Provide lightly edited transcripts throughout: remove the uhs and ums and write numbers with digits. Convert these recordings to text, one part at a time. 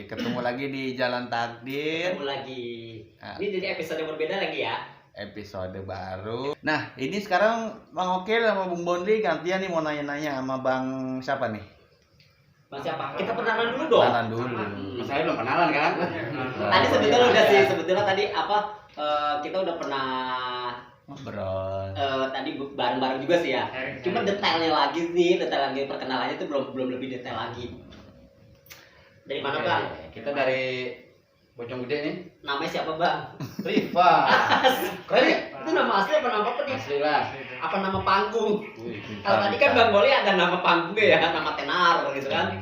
ketemu lagi di Jalan Takdir. Ketemu lagi. Nah. Ini jadi episode yang berbeda lagi ya. Episode baru. Nah, ini sekarang Bang Okel sama Bung Bondi gantian nih mau nanya-nanya sama Bang siapa nih? Bang siapa? Kita perkenalan dulu dong. Kenalan dulu. Saya belum kenalan kan? Tadi sebetulnya udah sih, sebetulnya tadi kita udah pernah Ngobrol. tadi bareng-bareng juga sih ya. Cuma detail lagi perkenalannya itu belum lebih detail lagi. Dari mana Bang? Kita dari Bojong Gede nih. Namanya siapa Bang? Riva. Keren ya? Itu nama asli apa nama apa nih? Asli lah. Apa nama panggung? Wih. Kalau tadi kan Bang Boli ada nama panggungnya ya, nama tenar gitu kan.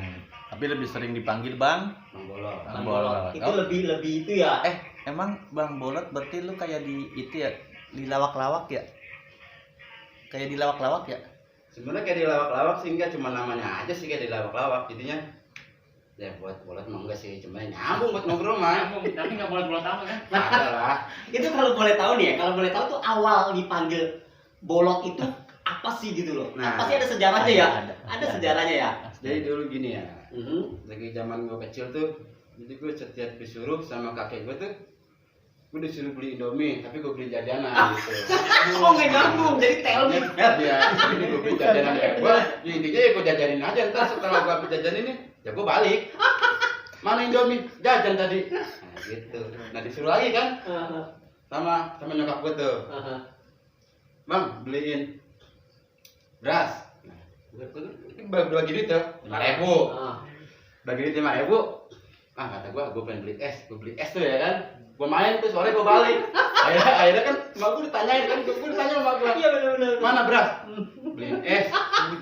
Tapi lebih sering dipanggil Bang. Bang Bolot. Bang Bolot. Bolot. Itu Oh. lebih itu ya. Emang Bang Bolot berarti lu kayak di itu ya, di lawak-lawak ya? Kayak di lawak-lawak ya? Sebenarnya kayak di lawak-lawak sih enggak, cuma namanya aja sih kayak di lawak-lawak. Jadinya ya buat bolot mah enggak sih, cuma nyambung buat ngobrol mah. Tapi nggak boleh tamu kan? Ada lah. Itu kalau boleh tahu nih ya, kalau boleh tahu tuh awal dipanggil Bolot itu apa sih gitu loh? Nah, pasti ada sejarahnya ya. ada. Ada sejarahnya ya. Jadi dulu gini ya. Mhm. Lagi zaman gue kecil tuh, jadi gue setiap disuruh sama kakek gue tuh, gue disuruh beli Indomie, tapi gue beli jajanan gitu. Oh nggak nyambung, jadi telmi. Iya, ini gue beli jajanan ya. Gue intinya ya gue jajanin aja. Ntar setelah gue habis jajanin nih, ya gue balik. Mana Indomie? Jajan tadi. Nah gitu. Nah disuruh lagi kan sama nyokap gue tuh. Bang beliin beras. Nah, gue bagi duit tuh 5.000. Bagi duit 5.000. Ah kata gue pengen beli es. Gue beli es tuh ya kan. Gue main tuh sore gue balik. Akhirnya kan emak gue ditanyain kan. Gue ditanya sama gue. Iya benar-benar. Mana beras? Beliin es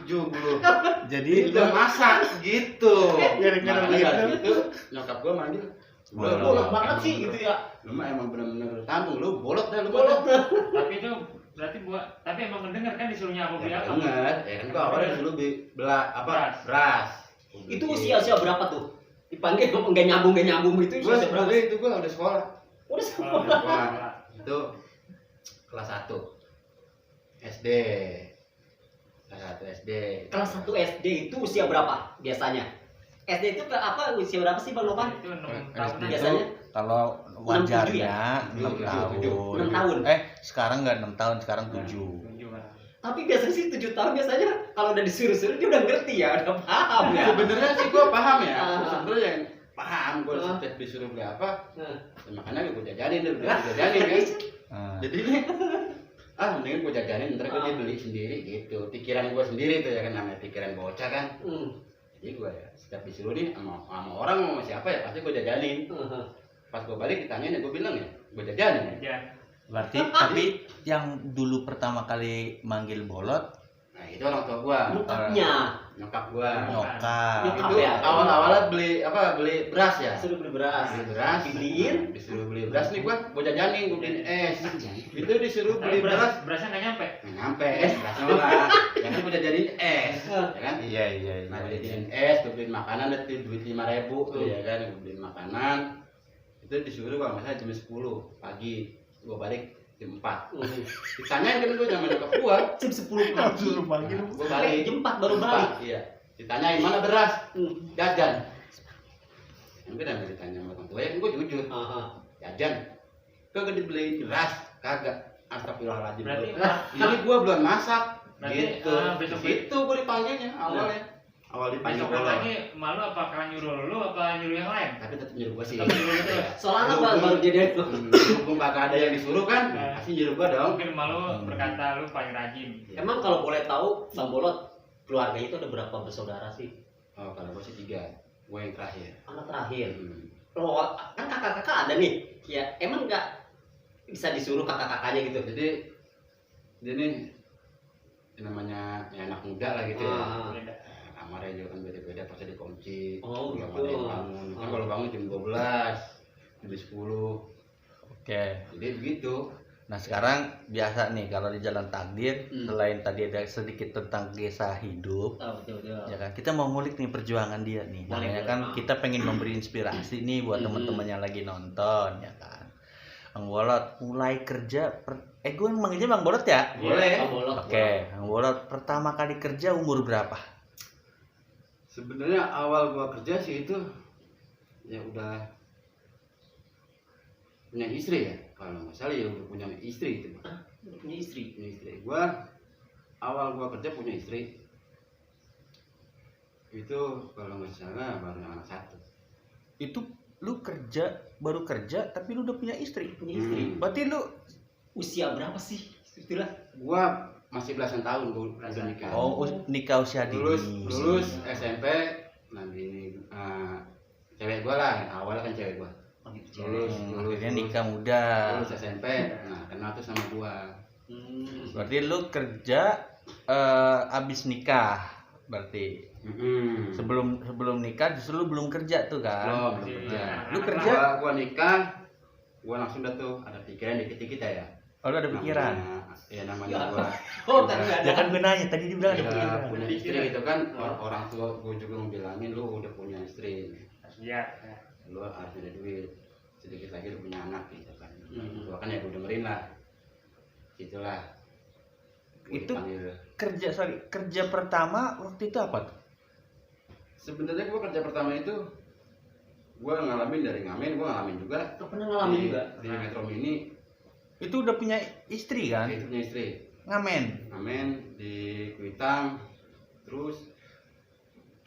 70. Jadi Itu masak gitu. Gara-gara Makanya dari begitu. situ nyokap gue manggil. Bolot Bolot banget sih gitu ya. Lu mah emang bener-bener tampung lu bolot dah lu Bolot. Tapi itu berarti tapi emang mendengar kan disuruhnya aku beli Ya apa? banget. Ya kan gua awalnya disuruh beli Beras. beras. Itu usia berapa tuh? Dipanggil nggak nyambung gitu Gua usia berapa? itu gua udah sekolah. Udah Oh, sekolah. Sekolah. Itu kelas 1 SD. Kelas 1 SD. Kelas 1 SD itu usia berapa biasanya? SD itu apa usia berapa sih Bang Lopan? Itu 6 SD tahun itu biasanya? kalau 6, 7 wajarnya ya? 6 7, tahun. 6 tahun. Sekarang nggak 6 tahun, sekarang 7. Tapi biasanya sih 7 tahun biasanya kalau udah disuruh-suruh dia udah ngerti ya, udah paham ya. Sebenarnya sih gua paham ya. Ah. Sebenarnya yang paham gua Ah. setiap disuruh beli apa, Nah, ya makanya gua jajanin dulu, jajanin kan. Nah, Jadi mendingan gua jajanin ntar gua dia beli sendiri gitu. Pikiran gua sendiri tuh ya kan, namanya pikiran bocah kan. Jadi gua ya setiap disuruh nih sama orang mau sama siapa ya pasti gua jajanin. Pas gua balik ditanyain ya gua bilang ya gua jajanin. berarti tapi yang dulu pertama kali manggil Bolot Nah itu orang tua gua, Nyokapnya nyokap gua. nyokap. Nyokap. Itu ya? awal-awalnya beli beras ya. suruh beli beras. Beli beras, Dibeliin. disuruh beli beras nih gua jajanin, gua beliin es. Itu disuruh beli beras, berasnya nggak nyampe. nggak nyampe es berasnya lah. Ya kan gua jajanin es, ya kan? Iya iya Nah, iya. gua jajanin es, gua beliin makanan, ada duit 5.000 tuh ya kan, gua beliin makanan. Itu disuruh kalau nggak salah jam 10 pagi, gua balik jam 4. Ditanyain kan gua sama nyokap gua. Jam 10 pagi. Suruh panggil. Gua balik Jam 4 baru Jam balik. 4, iya. Ditanyain mana beras? Jajan. Mungkin udah ditanya sama orang tua ya, kan gua jujur. Jajan. Kagak dibeliin beras, kagak. Astagfirullahaladzim. Berarti Ini gua belum masak. Berarti, Gitu. besok- Itu gua dipanggilnya awalnya. Awal dipanggil besok gua. lagi malu apa karena nyuruh lu apa nyuruh yang lain? Tapi tetap nyuruh gua sih. Tetap nyuruh lu terus. Soalnya Lu- Bang lu- baru jadi Mumpung kagak ada yang disuruh kan, Nah. pasti nyuruh gua dong. Mungkin malu berkata lu paling rajin. Emang kalau boleh tahu Bang Bolot keluarganya itu ada berapa bersaudara sih? Oh, kalau gua sih 3. Gua yang terakhir. Anak terakhir. Hmm. Loh, kan kakak-kakak ada nih. Ya, emang nggak bisa disuruh kakak-kakaknya gitu? Jadi dia nih namanya ya anak muda lah gitu ya. Beda. Kamarnya juga kan beda-beda, pasti dikunci. Oh, Belum gitu. ada yang bangun. Kan kalau bangun jam 12, jam 10. Oke. Jadi begitu. Nah sekarang biasa nih kalau di Jalan Takdir Hmm. selain tadi ada sedikit tentang kisah hidup, Oh, betul. ya kan kita mau ngulik nih perjuangan dia nih. Boleh, Makanya boleh. kan kita pengen memberi inspirasi nih buat Hmm. teman-teman yang lagi nonton, ya kan. Bang Bolot mulai kerja gue manggilnya Bang Bolot ya? Boleh. Bang Bolot. Oke, Bang Bolot pertama kali kerja umur berapa? Sebenarnya awal gua kerja sih itu ya udah punya istri ya, kalau nggak salah ya udah punya istri itu. Udah punya istri. Punya istri. Gua awal gua kerja punya istri itu kalau nggak salah baru anak satu. Itu lu baru kerja tapi lu udah punya istri. Punya istri. Berarti lu Usia berapa sih? Itulah. Gua masih belasan tahun gua udah nikah. nikah usia dini. lulus SMP nanti cewek gua lah, awalnya kan cewek gua. Oh, gitu. Lulus Akhirnya nikah muda. lulus SMP, nah kenal tuh sama gua. Berarti lu kerja abis nikah. Berarti sebelum nikah justru lu belum kerja tuh kan? Belum kerja. Lu kerja? Gua nikah, gua langsung dah tuh ada pikiran dikit-dikit ya. Oh, lu ada pikiran? Namanya gua. Oh, tadi ada. Jangan gue nanya, tadi dia bilang ada Udah pikiran. punya istri gitu kan, orang tua gua juga bilangin lu udah punya istri, Iya. lu harus ada duit, sedikit lagi lu punya anak gitu kan. Gua kan ya gua dengerin lah, itulah. Itu kerja pertama waktu itu apa tuh? Sebenarnya gua kerja pertama itu gua ngalamin dari ngamen, gua ngalamin juga. Pernah ngalamin juga. Di Metro Mini. Itu udah punya istri kan? Itu punya istri. Ngamen. Di Kuitang, terus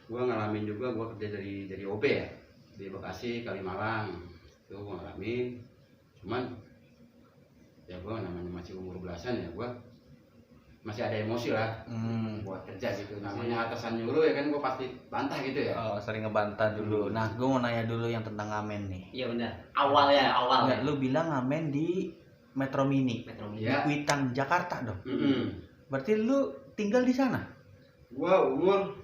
gua ngalamin juga, gua kerja dari OP ya, di Bekasi, Kalimalang, itu gua ngalamin. Cuman ya gua namanya masih umur belasan ya, gua masih ada emosi lah buat kerja gitu. Namanya atasan nyuruh ya kan, gua pasti bantah gitu ya. Oh, sering ngebantah dulu. Nah, gue mau nanya dulu yang tentang ngamen nih. Iya benar. Awal. Nggak, lu bilang ngamen di Metro Mini. Metro Mini. Ya. Di Kuitang, Jakarta dong. Mm-mm. Berarti lu tinggal di sana? Gua umur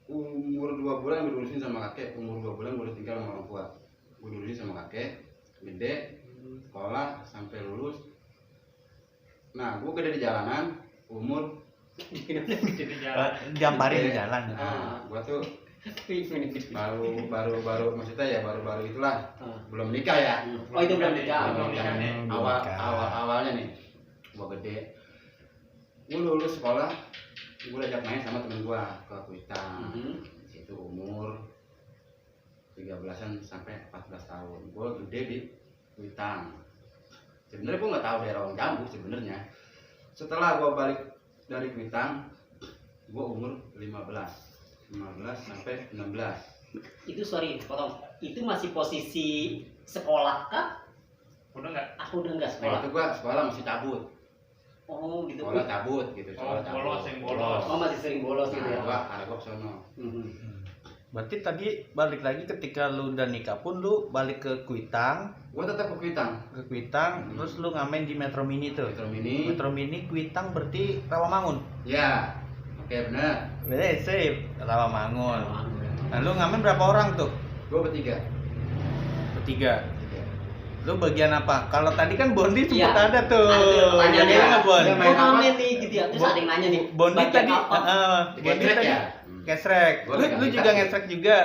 2 bulan gue diurusin sama kakek. Umur 2 bulan gue udah tinggal sama orang tua. Gue diurusin sama kakek, gede, sekolah sampai lulus. Nah, gue gede di jalanan, umur Jadi jalan. Diamparin di gede. jalan. Nah, gue tuh baru maksudnya ya baru itulah, belum nikah ya. Oh, itu belum nikah. Belum nikah nih. Awalnya nih, gue gede. Gue lulus sekolah, gue ajak main sama temen gue ke Kuitang. Itu umur 13-an sampai 14 tahun. Gue gede di Kuitang. Sebenarnya gue nggak tahu daerah Orang Jambu sebenarnya. Setelah gue balik dari Kuitang, gue umur 15 sampai 16. Itu sorry, potong. Itu masih posisi sekolah kah? Udah nggak? Aku udah enggak Nah sekolah. itu gue sekolah masih cabut. Oh, gitu. Sekolah cabut gitu. Oh, Sekolah cabut. bolos, yang bolos. Oh, masih sering bolos gitu ya. Nah, gue arah sono. Berarti tadi balik lagi ketika lu udah nikah pun lu balik ke Kuitang, Gue tetap ke Kuitang. terus lu ngamen di Metro Mini tuh. Metro Mini. Metro Mini Kuitang berarti Rawamangun. Ya, oke benar. Sip, Rawamangun. Nah, lu ngamen berapa orang tuh? Gue bertiga. Bertiga. Lu bagian apa? Kalau tadi kan Bondi sempat Iya. ada tuh. Ada tuh pertanyaannya. Gimana, Bon? Iya, Kok main apa? ngamen nih gitu ya? Terus ada yang nanya nih. Bondi bagian tadi, apa? Bondi Gesrek tadi ya? gesrek. Gua Lu megang juga gitar. gesrek juga.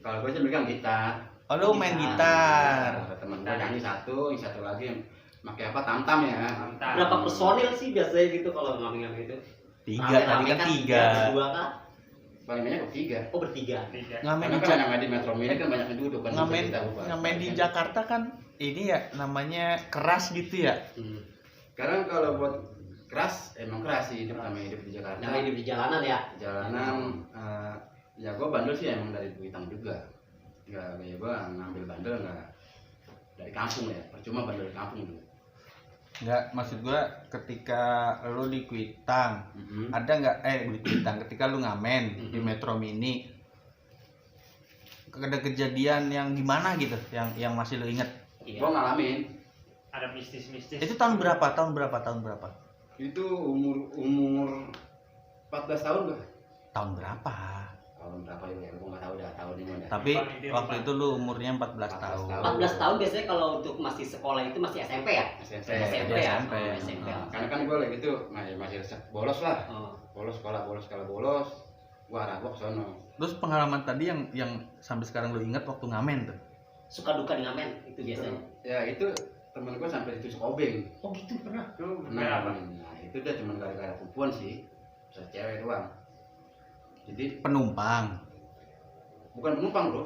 Kalau gue sih megang gitar. Oh, lu main gitar. Ada temen gue nyanyi satu, yang satu lagi yang pakai apa tam-tam ya. Mantap. Berapa personil sih biasanya gitu kalau ngamen-ngamen itu? Tiga, Rame-rame tadi kan tiga. Berdua kah? Paling banyak bertiga. Oh, bertiga. Tiga. Ngamen Karena di kan namanya di Metro Mini kan banyak yang duduk kan. ngamen bisa kita ubah. ngamen di Jakarta kan ini ya namanya keras gitu ya. Sekarang kalau buat keras, emang keras sih hidup namanya hidup di Jakarta. Namanya hidup di jalanan ya. Jalanan, ya gue bandel sih emang dari Kuitang juga. Nggak kayak gue ngambil bandel nggak dari kampung ya. Percuma bandel dari kampung juga. Enggak, maksud gua ketika lu di Kuitang ada nggak di Kuitang ketika lu ngamen di Metro Mini ada kejadian yang gimana gitu yang masih lu inget? Iya. Gue ngalamin. Ada mistis-mistis. Itu tahun berapa? Tahun berapa? Itu umur 14 tahun gue. Tahun berapa? Tahun berapa ya? Gue nggak tahu dah tahun ini mana. Tapi waktu itu lu umurnya 14 14 tahun. tahun. 14 tahun biasanya kalau untuk masih sekolah itu masih SMP ya? SMP. SMP ya? SMP. Oh, SMP. Karena kan gue lagi itu masih bolos lah. Oh. Bolos sekolah bolos. Gue arah gue ke sono. Terus pengalaman tadi yang sampai sekarang lu inget waktu ngamen tuh? Suka duka di ngamen itu biasanya. Ya itu temen gue sampai ditusuk obeng. Oh gitu pernah. Nah, itu udah cuma gara-gara pupuan sih. Bisa cewek doang. Jadi Penumpang. bukan penumpang bro.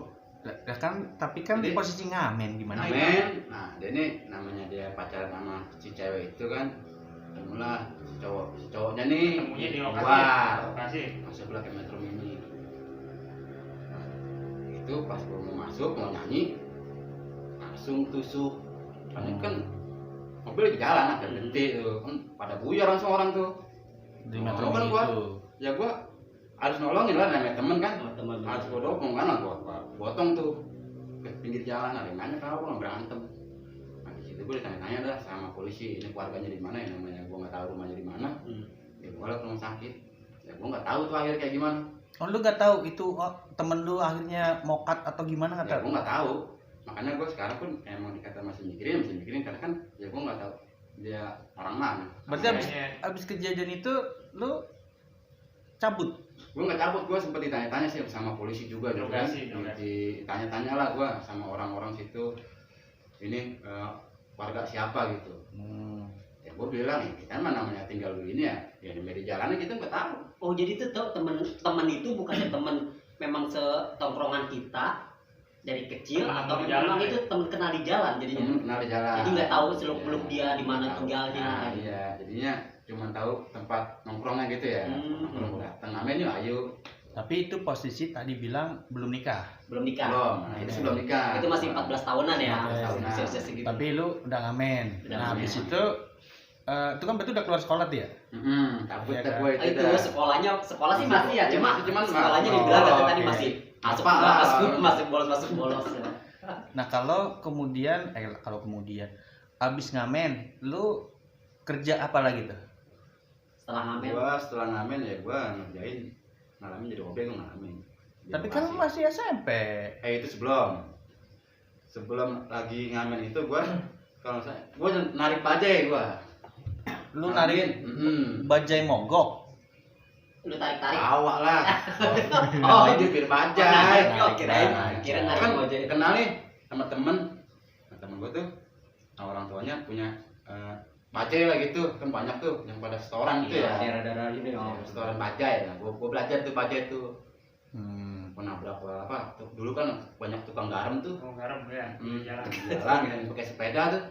Tapi kan Jadi, posisi ngamen gimana? Ngamen, nah dia ini namanya dia pacaran sama si cewek itu kan, ketemulah si cowoknya nih Ketemunya di lokasi. keluar, Lokasi. masuk lah ke Metro Mini. Nah, itu pas gua mau masuk mau nyanyi, langsung tusuk. Karena kan mobil di jalan ada gede tuh, kan pada buyar langsung orang tuh. Di Metro kan Mini gua, itu. ya gua harus nolongin lah, namanya temen kan. Oh, teman. Harus gua dukung kan lah, gua potong tuh ke pinggir jalan, ada yang nanya kalau nggak berantem. Nah di situ gua ditanya-tanya dah sama polisi, ini keluarganya di mana ya, namanya gua nggak tahu rumahnya di mana. Ya gua ke rumah sakit, ya gua nggak tahu tuh akhirnya kayak gimana. Oh lu gak tahu itu temen lu akhirnya mokat atau gimana nggak Ya tahu? gua nggak tahu, makanya gua sekarang pun emang dikata masih mikirin karena kan ya gua nggak tahu dia orang mana. Berarti abis kejadian itu lu cabut. Gue nggak cabut, gue sempet ditanya-tanya sih sama polisi juga gitu kan. Interogasi. Ditanya-tanya lah gue sama orang-orang situ, ini warga siapa gitu. Ya gue bilang ya kita mah namanya tinggal di ini ya di jalannya kita nggak tahu. Oh jadi itu tuh teman itu bukannya teman memang setongkrongan kita dari kecil Teman atau di jalan, memang ya? itu teman kenal di jalan jadinya. Temen kenal di jalan. Jadi nggak tahu seluk-beluk Iya, dia di mana nggak tahu. tinggalnya. Nah, iya, jadinya cuma tahu tempat nongkrongnya gitu ya. Nongkrong datang, amin yuk ayo. Tapi itu posisi tadi bilang belum nikah. Belum nikah. Belum, nah, itu sebelum nikah. Itu masih 14 tahunan ya. 14 tahunan. Usia segitu. Tapi lu udah ngamen. Udah Nah ngamen. habis itu kan berarti udah keluar sekolah tuh ya? Takut Iya dah kan? gue Oh, itu itu dah. sekolah sih masih ya, cuma Cuman sekolahnya oh, dibilang kata tadi oke. masih masuk Apa lah. masuk bolos. Nah kalau kemudian abis ngamen, lu kerja apa lagi tuh? Setelah ngamen. Gua setelah ngamen ya gua ngerjain ngalamin jadi OB gua ngalamin. Jadi Tapi kan lu masih SMP. itu sebelum lagi ngamen itu gua kalau saya gua narik bajai gua. Lu narik Ngalamin, bajai mogok. Lu tarik-tarik. Awak lah. Oh, Ini jupir Narik, bajai. oh, kirain narik Kan bajai. kenal nih sama temen gua tuh sama orang tuanya punya bajai lah gitu kan, banyak tuh yang pada setoran gitu ya. Daerah-daerah ini. Setoran bajai. Nah, gua belajar tuh bajai tuh. Hmm. Nabrak apa tuh, dulu kan banyak tukang garam tuh. Oh, garam ya. Jalan. Jalan yang pakai sepeda tuh.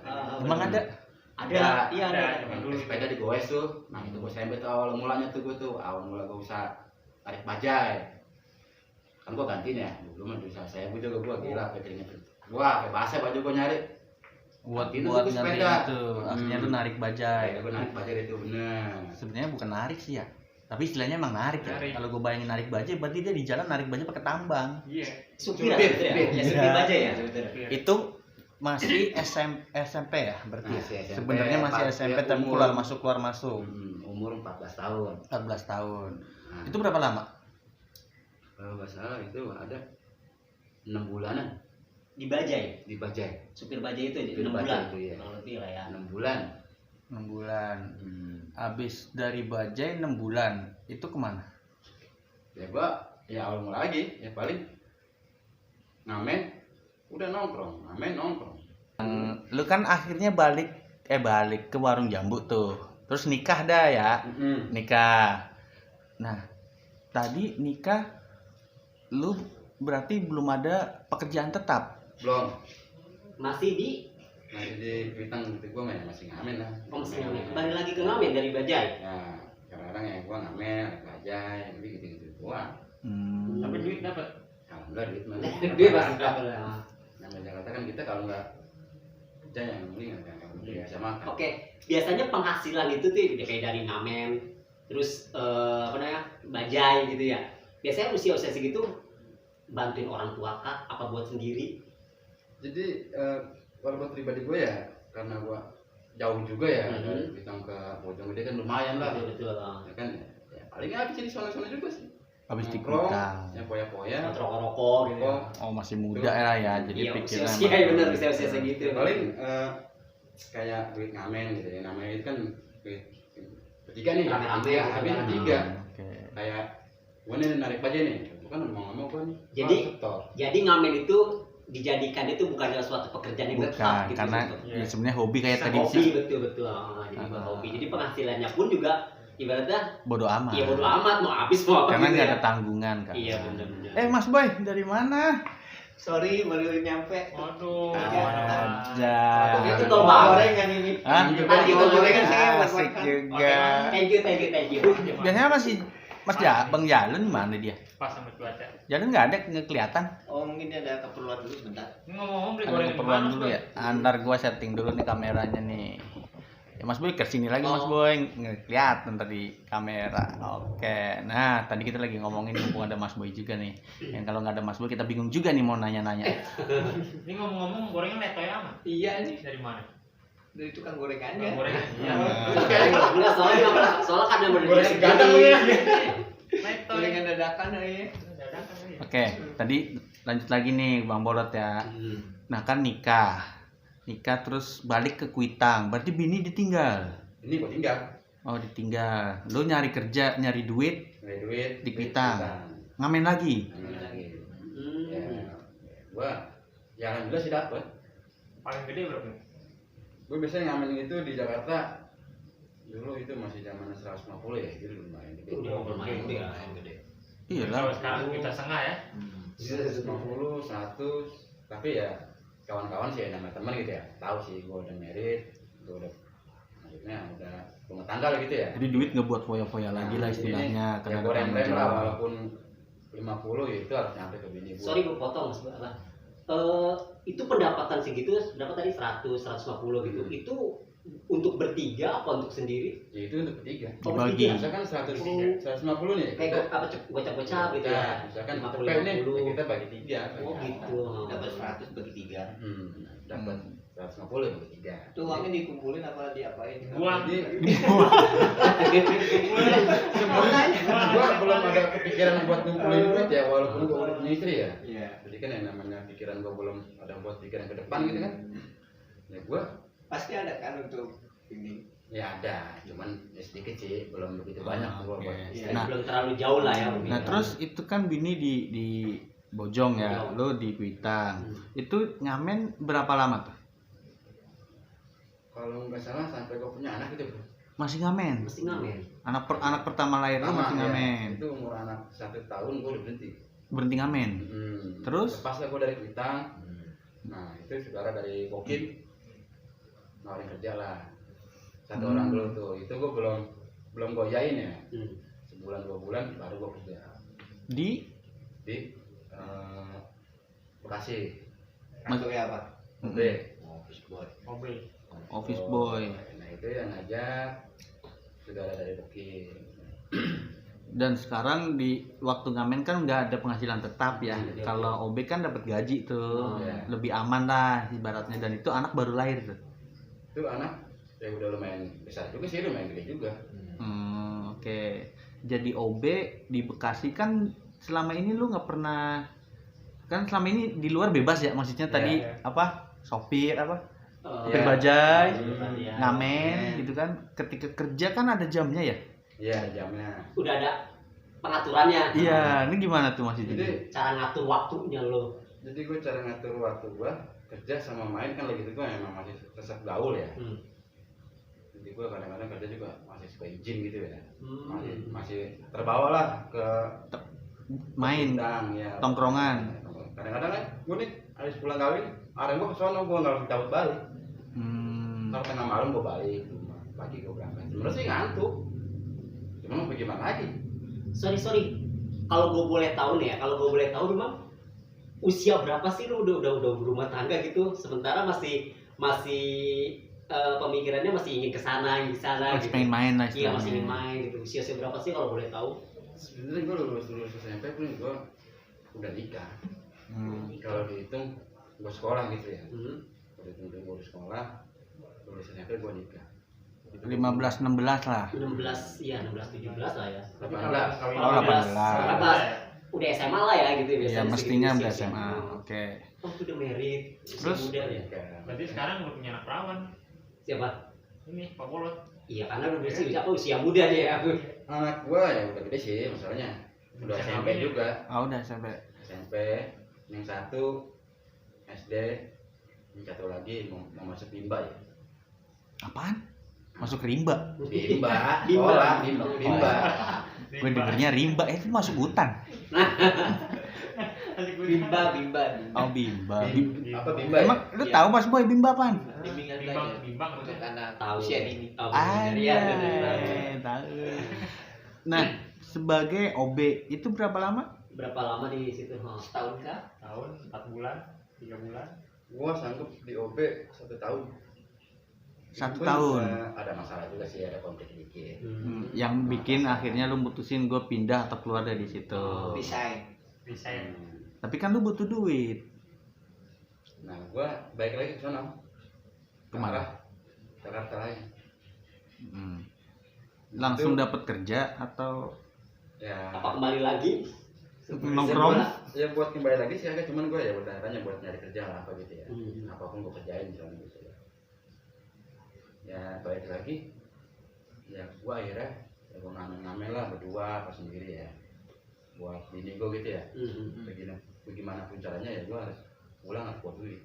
Emang ada? Ada, iya ada. Zaman Dulu dulu. sepeda digoes tuh. Nah itu gue SMP tuh awal mulanya tuh, gue tuh awal mula gue usah tarik bajai. Kan gue gantiin ya, dulu mah bisa saya gue juga gue gila pikirnya tuh. Gue pakai basah baju gue nyari. Buat Gantiin buat tuh gantiin sepeda. itu. Akhirnya lu narik bajai. Ya gue narik bajai itu bener. Sebenarnya bukan narik sih ya. Tapi istilahnya emang narik ya. Narik. Kalau gue bayangin narik bajai, berarti dia di jalan narik bajai pakai tambang. Iya. Supir Supir, ya, supir. ya supir aja ya sebetulnya. Iya. Itu masih SMP ya berarti ya? Masih SMP. Sebenarnya masih Pas SMP dia tapi umur. keluar masuk. Umur 14 tahun. 14 tahun. Nah, Itu berapa lama? kalau nggak salah itu ada 6 bulanan Di bajai. di bajai. Supir bajai itu Supir 6 bajai bulan. itu, iya. Kalau lebih lah ya. 6 bulan. 6 bulan. Habis dari bajai 6 bulan. Itu kemana? Ya gua ya awal mula lagi ya paling ngamen udah nongkrong, ngamen nongkrong. Lu kan akhirnya balik ke warung jambu tuh. Terus nikah dah ya. Nikah. Nah, tadi nikah lu berarti belum ada pekerjaan tetap. Belum. Masih di Masih di Kuitang gitu gua masih ngamen lah. masih ngamen. Balik lagi ke ngamen dari bajai. Ya, kadang-kadang ya gua ngamen, belajar, jadi gitu-gitu doang. Tapi duit dapat. Alhamdulillah duit mah. Dia masih dapat ya. Namanya Jakarta kan kita kalau nggak kerja yang penting yang biasa makan. Oke, biasanya penghasilan itu tuh kayak dari ngamen, terus apa namanya bajai gitu ya. Biasanya usia-usia segitu bantuin orang tua kah? Apa buat sendiri? Jadi kalau buat pribadi gue ya karena gue jauh juga ya dari Kuitang ke Bojonggede kan lumayan lah. Betul. Ya kan ya paling habis di sana-sana juga sih. Habis di Nongkrong, Kuitang. ya poya-poya. Rokok-rokok gitu. Ya. Oh, masih muda ya, jadi Iya, pikirnya usia emang- bener usia segitu. Ya, paling kayak duit ngamen gitu ya, namanya itu kan duit bertiga nih, Rame-rame, ya, habis rame-rame. bertiga. Oke. Kayak gue nih narik bajai nih, bukan ngomong-ngomong gue nih. Jadi, setor. Jadi ngamen itu dijadikan itu bukannya suatu pekerjaan yang Bukan, tetap gitu. karena sebetulnya. ya sebenarnya hobi kayak tadi hobi sih. betul. Jadi bukan hobi. Jadi penghasilannya pun juga ibaratnya Bodoh amat. ya bodo amat mau habis mau apa Karena gitu nggak ya. ada tanggungan kan. Iya benar-benar. Mas Boy, dari mana? Sorry baru nyampe. Waduh. Aja. Itu kalau gorengan ini. Hah? Tadi itu gorengan sih buat Asik makan. juga. Thank you. Biasanya masih Bang Jalun mana dia? Pas sama cuaca. Jalun nggak ada kelihatan. Oh mungkin dia ada keperluan dulu sebentar. Ngomong-ngomong beli Ada gorengan keperluan mana, dulu Bro? ya. Antar gua setting dulu nih kameranya nih. Ya Mas Boy kesini lagi Mas Boy, kelihatan tadi kamera. Oke, nah tadi kita lagi ngomongin mumpung ada Mas Boy juga nih. Yang kalau nggak ada Mas Boy kita bingung juga nih mau nanya-nanya. Ini ngomong-ngomong gorengan letoy amat. Iya nih Dari mana? dari tukang gorengannya. Gorengan. Iya. Enggak, soalnya kan yang Boleh segadang lu ya. Letoy. Gorengan dadakan ya. Dadakan aja. Oke, tadi lanjut lagi nih Bang Bolot ya. Nah kan nikah terus balik ke Kuitang, berarti bini ditinggal. Ini gua tinggal. Oh ditinggal. Lu nyari kerja, nyari duit, Nyari duit Di Kuitang. ngamen lagi. Ngamen lagi. Ya, gua ya alhamdulillah sih dapet. Paling gede berapa? Gue biasanya ngamen itu di Jakarta dulu itu masih zaman 150 ya, jadi lumayan gede. Udah lumayan gede. Iya Kalau lah. sekarang kita setengah ya. 150, 100, tapi ya kawan-kawan sih nama teman gitu ya, tahu sih gue udah merit, gue udah maksudnya udah rumah tangga lah gitu ya. Jadi duit nggak buat foya-foya lagi lah istilahnya. Ya gue rem-rem lah, walaupun 50 ya itu harus nyampe ke bini gue. Sorry gue potong Mas. Itu pendapatan segitu, dapat tadi 100, 150 gitu. Itu untuk bertiga apa untuk sendiri? Ya itu untuk bertiga. Dibagi. Misalkan 150 nih. Kayak apa gocap-gocap gitu ya. Misalkan 50, cepet nih, 50. kita bagi tiga. Oh gitu. Dapat 100 bagi 3. Dapat 150 bagi tiga. Itu uangnya dikumpulin apa diapain? Uang. Jadi sebenarnya gua belum ada kepikiran buat ngumpulin duit ya, walaupun gua udah punya istri ya. Iya. Jadi kan yang namanya pikiran gua belum ada buat pikiran ke depan gitu kan. Ya gua Pasti ada kan untuk ini. ya ada, cuman ya sedikit sih, belum begitu banyak gua oke. buat Ya, istri. Nah. belum terlalu jauh lah ya. Nah terus itu kan bini di Bojong ya, lo di Kuitang. Itu ngamen berapa lama tuh? Kalau nggak salah sampai gua punya anak itu bro. Masih ngamen. Mesti ngamen. Anak pertama lahir lo masih ya, ngamen. itu umur anak 1 tahun gua udah berhenti. Berhenti ngamen. Terus? Lepas lah gua dari Kuitang. Nah itu saudara dari Bokin nawarin kerja lah. Satu orang dulu tuh, itu gua belum goyain ya. Sebulan 2 bulan baru gua kerja Di di Bekasi. Kantornya apa? Oke. Office boy. Mobil. office boy. Nah itu yang ngajak saudara dari Bokin. Dan sekarang di waktu ngamen kan nggak ada penghasilan tetap ya. Iya. Kalau OB kan dapat gaji tuh, Iya. lebih aman lah ibaratnya. Dan itu anak baru lahir tuh. Itu anak ya udah lumayan besar juga sih, lumayan gede juga. Oke. Jadi OB di Bekasi kan selama ini lu nggak pernah, kan selama ini di luar bebas ya, maksudnya tadi Iya. apa sopir apa Iya. bajai Iya. ngamen gitu kan. Ketika kerja kan ada jamnya ya. Iya jamnya. Udah ada pengaturannya. Iya, ini gimana tuh Mas Jadi Didi? Cara ngatur waktunya lo. jadi gue cara ngatur waktu gue kerja sama main kan lagi itu gue emang masih tetap gaul ya. Jadi gue kadang-kadang kerja juga masih suka izin gitu ya. Masih terbawa lah ke Main Kuitang, ya. tongkrongan. Kadang-kadang kan gue nih habis pulang kawin, ada gue kesono gue nggak langsung cabut balik. Ntar tengah malam gue balik, pagi gue berangkat. Sebenarnya sih ngantuk, cuma mau bagaimana lagi? Sorry. Kalau gue boleh tahu nih ya, Bang, usia berapa sih lo udah berumah tangga gitu? Sementara masih pemikirannya masih ingin kesana Masih gitu. pengen main lah Iya, masih ingin istilahnya. main gitu. Usia berapa sih kalau boleh tahu? Sebenarnya gue lulus SMP pun gue udah nikah. Kalau dihitung gue sekolah gitu ya. Kalau dihitung gue sekolah, lulus SMP gue nikah. 15-16 lah. 16, iya 16-17 lah ya. 18. Oh, 18. Udah SMA lah ya gitu Iya, biasanya. mestinya segitu udah usia. SMA. Oke. Oh, udah married. Usia Terus? muda ya. Berarti sekarang udah punya anak perawan. Siapa? Ini Pak Bolot. Iya, karena usia muda dia ya. Anak gue ya udah gede sih masalahnya. Udah Bisa SMP ngamen. juga. Ah udah sampai. SMP, yang satu SD, yang satu lagi mau masuk Bimba ya. Apaan? Masuk rimba. Bimba, Bimba. sekolah, Bimba. Gue dengernya rimba, itu masuk hutan. Masih gue Bimba. Oh, Bimba. Apa bimba? Emang lu tahu Mas Boy Bimba apaan? Bimbingan Bimbang, belajar bimbang untuk maksudnya. anak Tahu. usia dini. Oh, bener. Iya, bener. Tahu. Nah, sebagai OB itu berapa lama? Berapa lama di situ? Oh. Setahun kah? Tahun 4 bulan, 3 bulan. Gua sanggup di OB 1 tahun. 1 Pun, tahun. Ada masalah juga sih, ada konflik dikit. Yang bikin akhirnya lu mutusin gue pindah atau keluar dari situ. Resign. Resign. Tapi kan lu butuh duit. Nah, gua balik lagi ke sana. Kemana? Jakarta lagi. Langsung Itu, dapat kerja atau ya. Apa kembali lagi? nongkrong? Ya buat kembali lagi sih, agak cuman gua ya udah tanya buat nyari kerja lah apa gitu ya. Apapun gua kerjain misalnya gitu ya. Ya balik lagi. Ya gua akhirnya ya gua ngamen-ngamen lah berdua apa sendiri ya. Buat bini gua gitu ya. Bagaimana pun caranya ya gua harus pulang harus buat duit.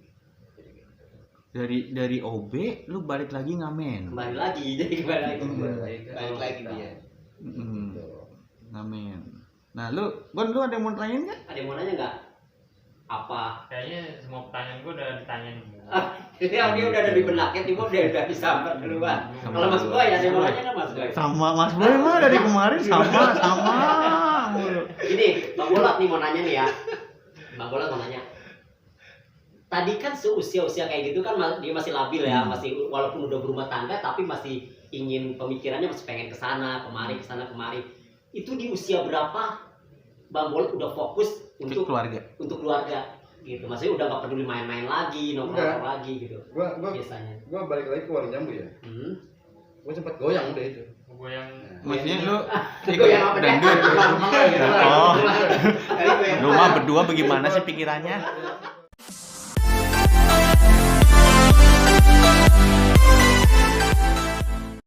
Jadi gitu. Dari OB lu balik lagi ngamen. Kembali lagi, jadi kembali lagi. Balik lagi dia. Ngamen. Nah, lu ada yang mau tanyain kan? Ada yang mau nanya nggak? Apa? Kayaknya semua pertanyaan gue udah ditanyain semua. Dia udah ada di benaknya, Timo udah disambar duluan. Kalau Mas Boy ada yang mau nanya nggak Mas Boy? Sama Mas Boy mah dari kemarin sama. Gini, Bang Bolat nih mau nanya nih ya. Bang Bolat mau nanya. Tadi kan seusia-usia kayak gitu kan dia masih labil ya, masih walaupun udah berumah tangga tapi masih ingin pemikirannya masih pengen kesana kemari. Itu di usia berapa Bang Bolat udah fokus untuk keluarga gitu? Maksudnya udah nggak peduli main-main lagi, nongkrong lagi gitu. Gua Biasanya. gua balik lagi ke warung jambu ya. Gua sempat goyang udah itu. Gue yang Maksudnya lu Goyang apa deh? dangdut. Oh, Tadi goyang lu mah berdua bagaimana sih pikirannya?